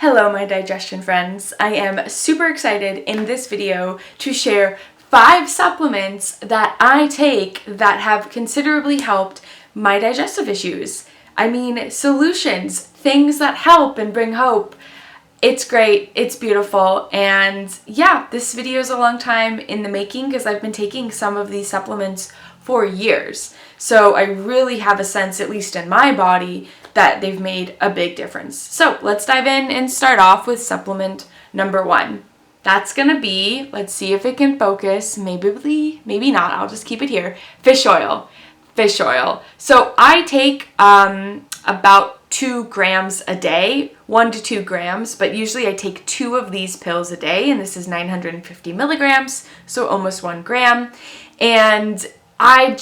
Hello my digestion friends. I am super excited in this video to share 5 supplements that I take that have considerably helped my digestive issues. I mean, solutions, things that help and bring hope. It's great, it's beautiful, and yeah, this video is a long time in the making because I've been taking some of these supplements for years. So I really have a sense, at least in my body, that they've made a big difference. So let's dive in and start off with supplement number 1. That's gonna be, let's see if it can focus, maybe not, I'll just keep it here, fish oil. Fish oil. So I take about 2 grams a day, 1 to 2 grams, but usually I take 2 of these pills a day, and this is 950 milligrams, so almost 1 gram. And I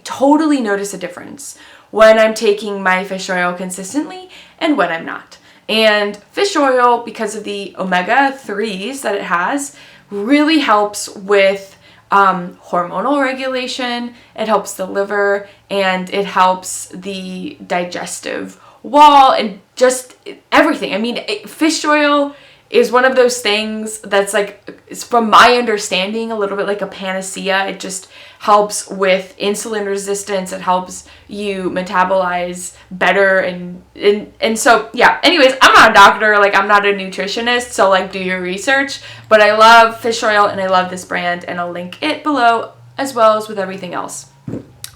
totally notice a difference when I'm taking my fish oil consistently and when I'm not. And fish oil, because of the omega-3s that it has, really helps with hormonal regulation. It helps the liver, and it helps the digestive wall, and just everything. I mean, fish oil is one of those things that's like, it's from my understanding, a little bit like a panacea. It just helps with insulin resistance. It helps you metabolize better, and so yeah. Anyways, I'm not a doctor, like I'm not a nutritionist, so like do your research. But I love fish oil and I love this brand, and I'll link it below as well as with everything else.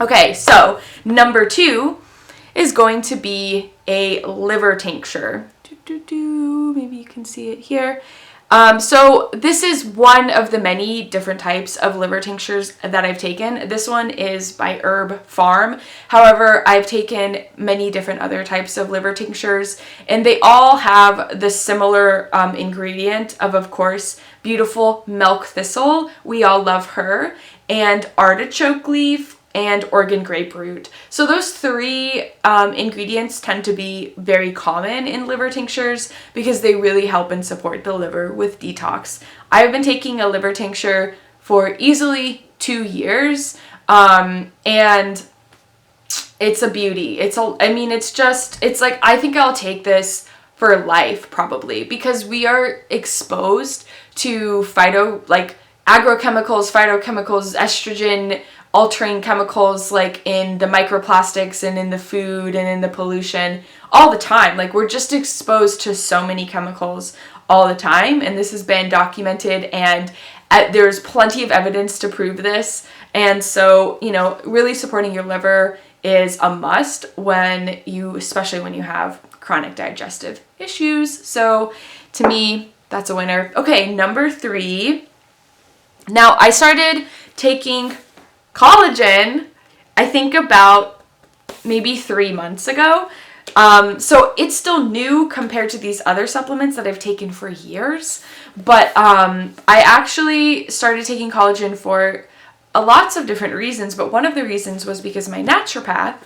Okay, so number 2 is going to be a liver tincture. Maybe you can see it here. So this is one of the many different types of liver tinctures that I've taken. This one is by Herb Farm. However, I've taken many different other types of liver tinctures, and they all have the similar ingredient of course, beautiful milk thistle. We all love her. And artichoke leaf and Oregon grape root. So those 3 ingredients tend to be very common in liver tinctures because they really help and support the liver with detox. I've been taking a liver tincture for easily 2 years, and it's a beauty. It's like, I think I'll take this for life probably, because we are exposed to agrochemicals, phytochemicals, estrogen altering chemicals, like in the microplastics and in the food and in the pollution all the time. Like, we're just exposed to so many chemicals all the time, and this has been documented, and there's plenty of evidence to prove this. And so, you know, really supporting your liver is a must especially when you have chronic digestive issues. So to me, that's a winner. Okay, number 3. Now, I started taking collagen, I think about maybe 3 months ago. So it's still new compared to these other supplements that I've taken for years. But I actually started taking collagen for lots of different reasons. But one of the reasons was because my naturopath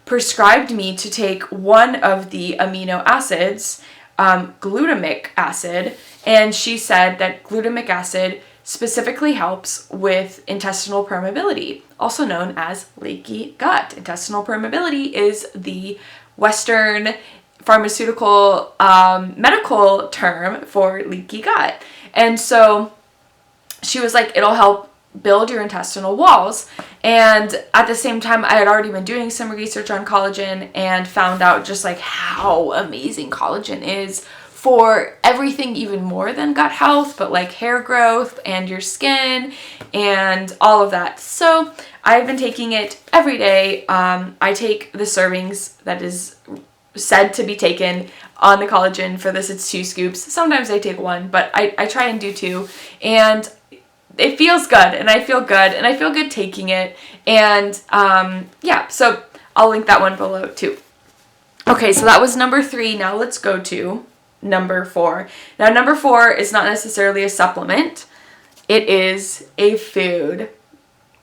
prescribed me to take one of the amino acids, glutamic acid. And she said that glutamic acid specifically helps with intestinal permeability, also known as leaky gut. Intestinal permeability is the Western pharmaceutical medical term for leaky gut. And so she was like, it'll help build your intestinal walls. And at the same time, I had already been doing some research on collagen and found out just like how amazing collagen is for everything, even more than gut health, but like hair growth and your skin and all of that. So I've been taking it every day. I take the servings that is said to be taken on the collagen. For this, it's 2 scoops. Sometimes I take 1, but I try and do 2. And it feels good, and I feel good, and I feel good taking it. And yeah, so I'll link that one below too. Okay, so that was number 3. Now let's go to number 4. Now, number 4 is not necessarily a supplement. It is a food.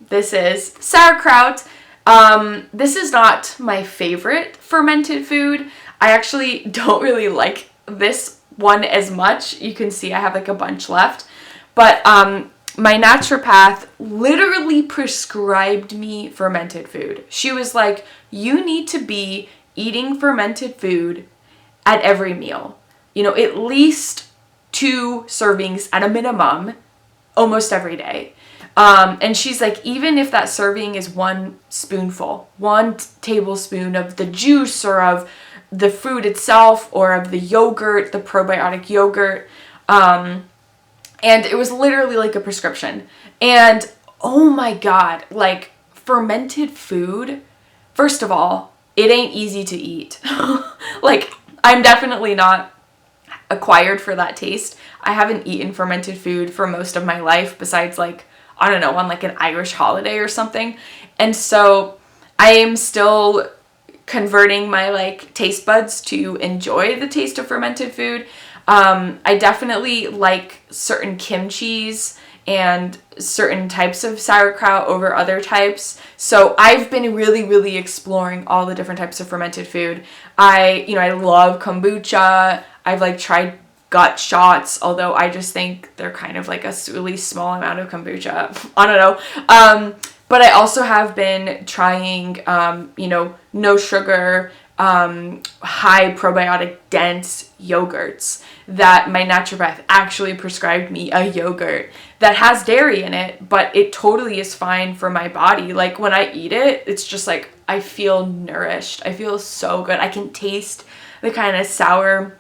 This is sauerkraut. This is not my favorite fermented food. I actually don't really like this one as much. You can see I have like a bunch left. But my naturopath literally prescribed me fermented food. She was like, you need to be eating fermented food at every meal. at least 2 servings at a minimum almost every day. And she's like, even if that serving is 1 spoonful, 1 tablespoon of the juice or of the food itself or of the yogurt, the probiotic yogurt, and it was literally like a prescription. And oh my God, like fermented food, first of all, it ain't easy to eat. Like, I'm definitely not acquired for that taste. I haven't eaten fermented food for most of my life besides like, I don't know, on like an Irish holiday or something. And so I am still converting my like taste buds to enjoy the taste of fermented food. I definitely like certain kimchis and certain types of sauerkraut over other types. So I've been really, really exploring all the different types of fermented food. I love kombucha. I've like tried gut shots, although I just think they're kind of like a really small amount of kombucha. I don't know. But I also have been trying, no sugar, high probiotic dense yogurts that my naturopath actually prescribed me a yogurt that has dairy in it, but it totally is fine for my body. Like when I eat it, it's just like, I feel nourished. I feel so good. I can taste the kind of sour,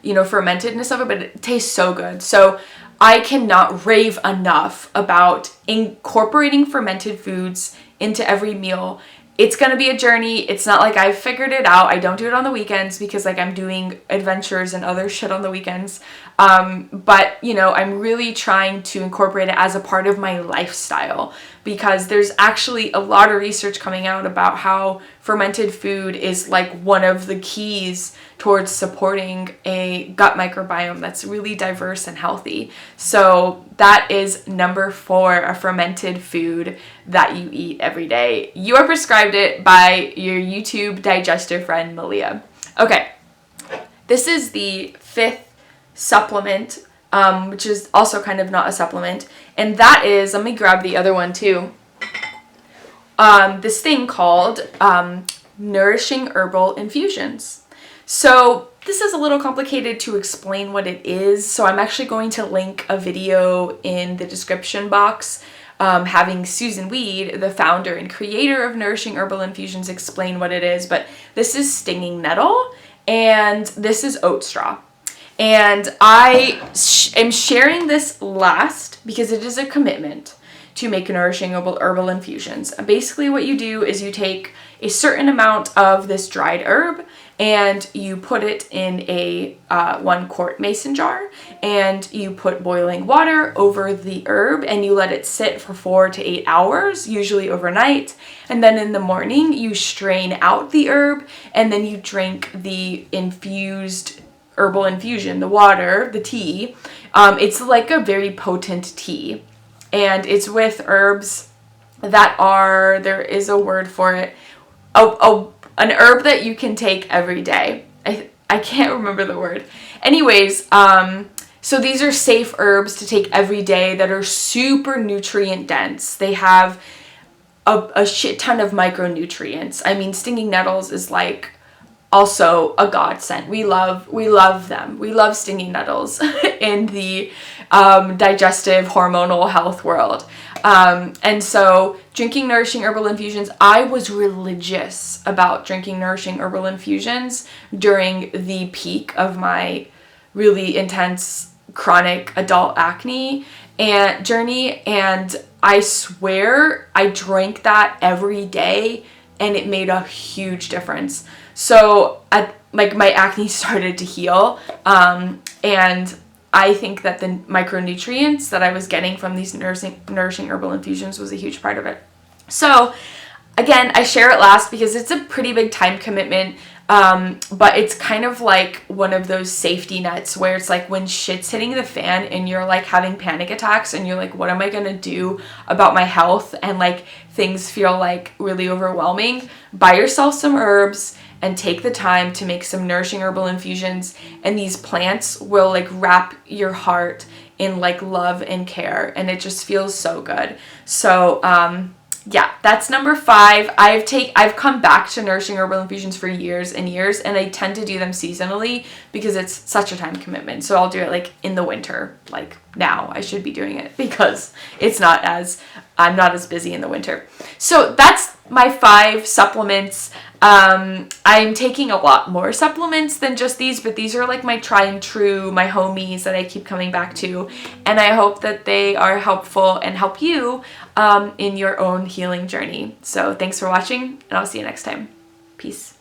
fermentedness of it, but it tastes so good. So I cannot rave enough about incorporating fermented foods into every meal. It's going to be a journey. It's not like I've figured it out. I don't do it on the weekends because like I'm doing adventures and other shit on the weekends. But I'm really trying to incorporate it as a part of my lifestyle because there's actually a lot of research coming out about how fermented food is like one of the keys towards supporting a gut microbiome that's really diverse and healthy. So that is number 4, a fermented food that you eat every day. You are prescribed it by your YouTube digestive friend, Malia. Okay, this is the 5th supplement, which is also kind of not a supplement, and that is, let me grab the other one too, this thing called Nourishing Herbal Infusions. So this is a little complicated to explain what it is, so I'm actually going to link a video in the description box having Susan Weed, the founder and creator of Nourishing Herbal Infusions, explain what it is. But this is stinging nettle and this is oat straw. And I am sharing this last because it is a commitment to make Nourishing Herbal Infusions. Basically what you do is you take a certain amount of this dried herb and you put it in a 1 quart mason jar, and you put boiling water over the herb and you let it sit for 4 to 8 hours, usually overnight. And then in the morning you strain out the herb and then you drink the infused herbal infusion, the water, the tea. It's like a very potent tea, and it's with herbs that are, there is a word for it, an herb that you can take every day. I can't remember the word. Anyways, so these are safe herbs to take every day that are super nutrient dense. They have a shit ton of micronutrients. I mean, stinging nettles is like also a godsend. We love them. We love stinging nettles in the digestive hormonal health world. And so drinking Nourishing Herbal Infusions, I was religious about drinking Nourishing Herbal Infusions during the peak of my really intense chronic adult acne and journey. And I swear I drank that every day and it made a huge difference. So my acne started to heal. And I think that the micronutrients that I was getting from these nourishing herbal infusions was a huge part of it. So again, I share it last because it's a pretty big time commitment, but it's kind of like one of those safety nets where it's like when shit's hitting the fan and you're like having panic attacks and you're like, what am I going to do about my health? And like things feel like really overwhelming. Buy yourself some herbs and take the time to make some nourishing herbal infusions, and these plants will like wrap your heart in like love and care, and it just feels so good. So yeah, that's number 5. I've come back to Nourishing Herbal Infusions for years and years, and I tend to do them seasonally because it's such a time commitment. So I'll do it like in the winter, like now I should be doing it because I'm not as busy in the winter. So that's my 5 supplements. I'm taking a lot more supplements than just these, but these are like my tried and true, my homies that I keep coming back to, and I hope that they are helpful and help you in your own healing journey. So thanks for watching, and I'll see you next time. Peace.